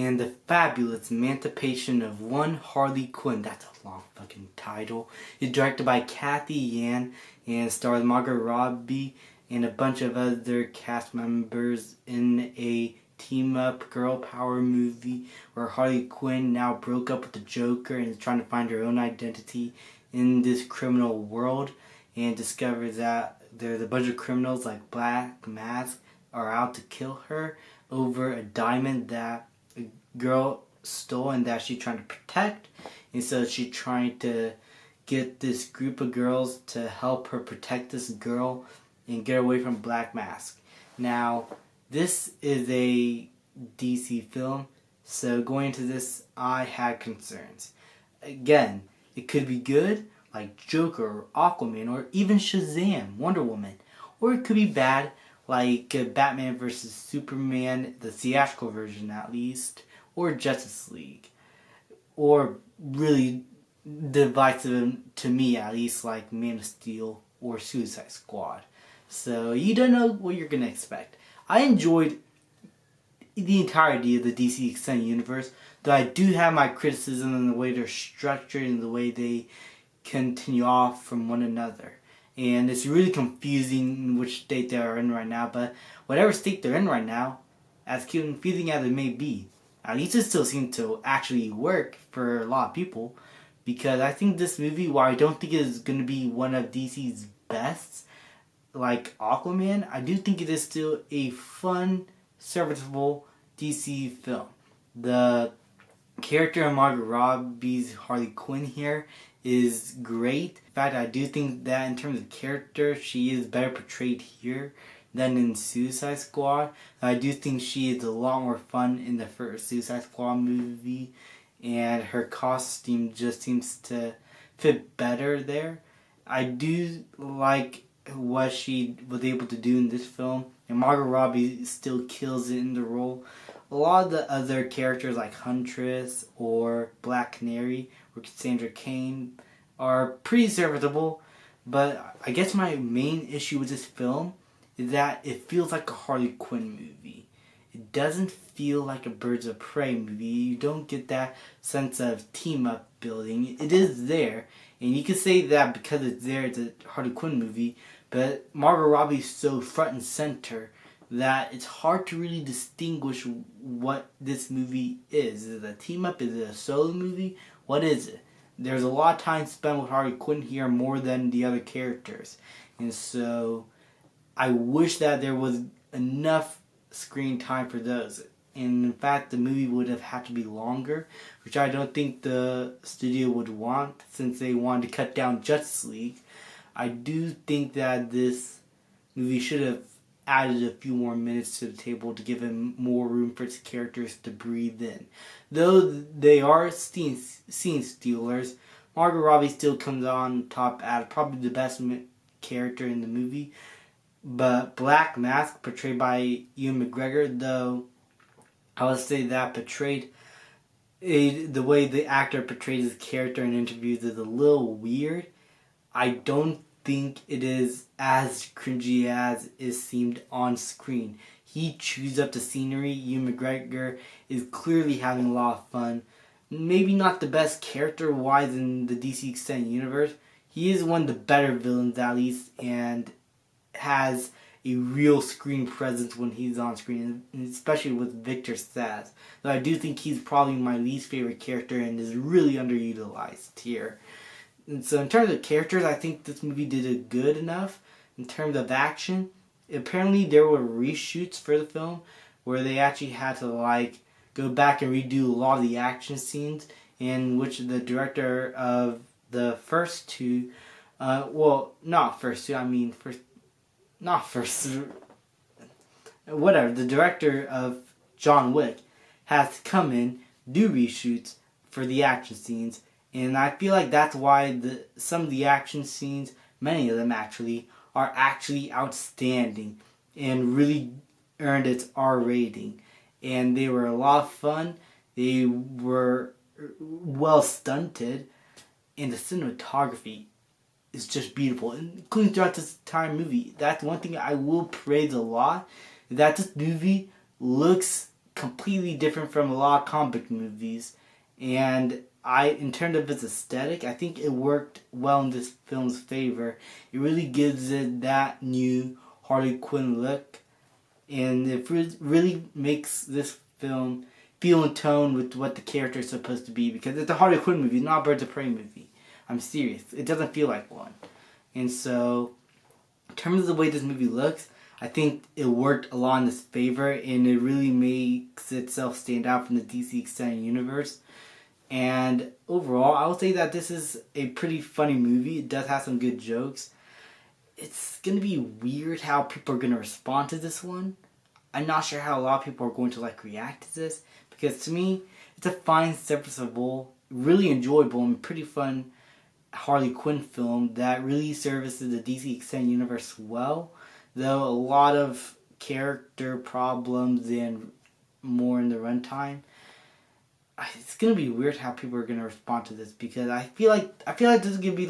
and the fabulous emancipation of one Harley Quinn. That's a long fucking title. It's directed by Kathy Yan and stars Margot Robbie and a bunch of other cast members in a team-up girl power movie where Harley Quinn now broke up with the Joker and is trying to find her own identity in this criminal world and discovers that there's a bunch of criminals like Black Mask are out to kill her over a diamond that a girl stole and that she's trying to protect. And so she's trying to get this group of girls to help her protect this girl and get away from Black Mask. Now, this is a DC film, so going into this, I had concerns. Again, it could be good, like Joker or Aquaman, or even Shazam, Wonder Woman. Or it could be bad, like Batman vs. Superman, the theatrical version at least, or Justice League. Or really divisive to me at least, like Man of Steel or Suicide Squad. So you don't know what you're going to expect. I enjoyed the entirety of the DC Extended Universe, though I do have my criticism in the way they're structured and the way they continue off from one another. And it's really confusing in which state they are in right now, but whatever state they're in right now, as confusing as it may be, at least it still seems to actually work for a lot of people, because I think this movie, while I don't think it is going to be one of DC's best, like Aquaman, I do think it is still a fun, serviceable DC film. The character of Margot Robbie's Harley Quinn here is great. In fact, I do think that in terms of character, she is better portrayed here than in Suicide Squad. I do think she is a lot more fun in the first Suicide Squad movie, and her costume just seems to fit better there. I do like what she was able to do in this film, and Margot Robbie still kills it in the role. A lot of the other characters like Huntress or Black Canary or Cassandra Cain are pretty serviceable, but I guess my main issue with this film is that it feels like a Harley Quinn movie. It doesn't feel like a Birds of Prey movie. You don't get that sense of team-up building. It is there, and you can say that because it's there, it's a Harley Quinn movie, but Margot Robbie is so front and center that it's hard to really distinguish what this movie is. Is it a team-up? Is it a solo movie? What is it? There's a lot of time spent with Harley Quinn here, more than the other characters. And so I wish that there was enough screen time for those. And in fact, the movie would have had to be longer, which I don't think the studio would want, since they wanted to cut down Justice League. I do think that this movie should have added a few more minutes to the table to give him more room for its characters to breathe in. Though they are scene stealers, Margot Robbie still comes on top as probably the best character in the movie. But Black Mask, portrayed by Ewan McGregor, though I would say that the way the actor portrays his character in interviews is a little weird. I don't think it is as cringy as it seemed on screen. He chews up the scenery. Ewan McGregor is clearly having a lot of fun. Maybe not the best character-wise in the DC Extended Universe. He is one of the better villains at least, and has a real screen presence when he's on screen, and especially with Victor Sass. Though I do think he's probably my least favorite character and is really underutilized here. And so in terms of characters, I think this movie did it good enough. In terms of action, apparently there were reshoots for the film where they actually had to go back and redo a lot of the action scenes, in which the director of the first two, the director of John Wick has to come in, do reshoots for the action scenes. And I feel like that's why some of the action scenes, many of them actually, are actually outstanding and really earned its R rating. And they were a lot of fun. They were well stunted. And the cinematography is just beautiful, including throughout this entire movie. That's one thing I will praise a lot, that this movie looks completely different from a lot of comic movies, and in terms of its aesthetic, I think it worked well in this film's favor. It really gives it that new Harley Quinn look, and it really makes this film feel in tone with what the character is supposed to be, because it's a Harley Quinn movie, not a Birds of Prey movie. I'm serious. It doesn't feel like one. And so, in terms of the way this movie looks, I think it worked a lot in its favor, and it really makes itself stand out from the DC Extended Universe. And overall, I would say that this is a pretty funny movie. It does have some good jokes. It's going to be weird how people are going to respond to this one. I'm not sure how a lot of people are going to react to this, because to me, it's a fine, serviceable, really enjoyable, and pretty fun Harley Quinn film that really services the DC Extended Universe well, though a lot of character problems and more in the runtime. It's gonna be weird how people are gonna respond to this, because I feel like this is gonna be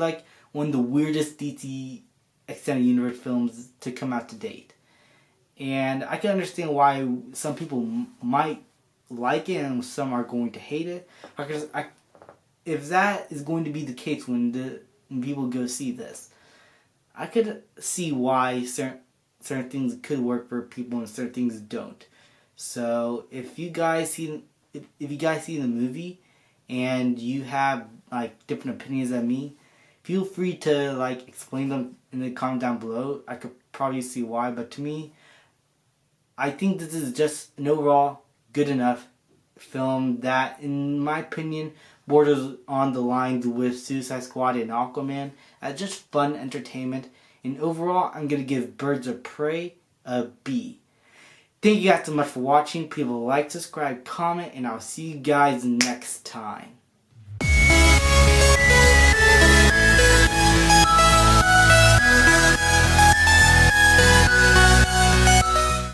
one of the weirdest DC Extended Universe films to come out to date, and I can understand why some people might like it and some are going to hate it. Because if that is going to be the case when people go see this, I could see why certain things could work for people and certain things don't. So if you guys see the movie and you have different opinions than me, feel free to explain them in the comment down below. I could probably see why, but to me, I think this is just an overall good enough film that, in my opinion, borders on the lines with Suicide Squad and Aquaman as just fun entertainment. And overall, I'm going to give Birds of Prey a B. Thank you guys so much for watching. People like, subscribe, comment, and I'll see you guys next time.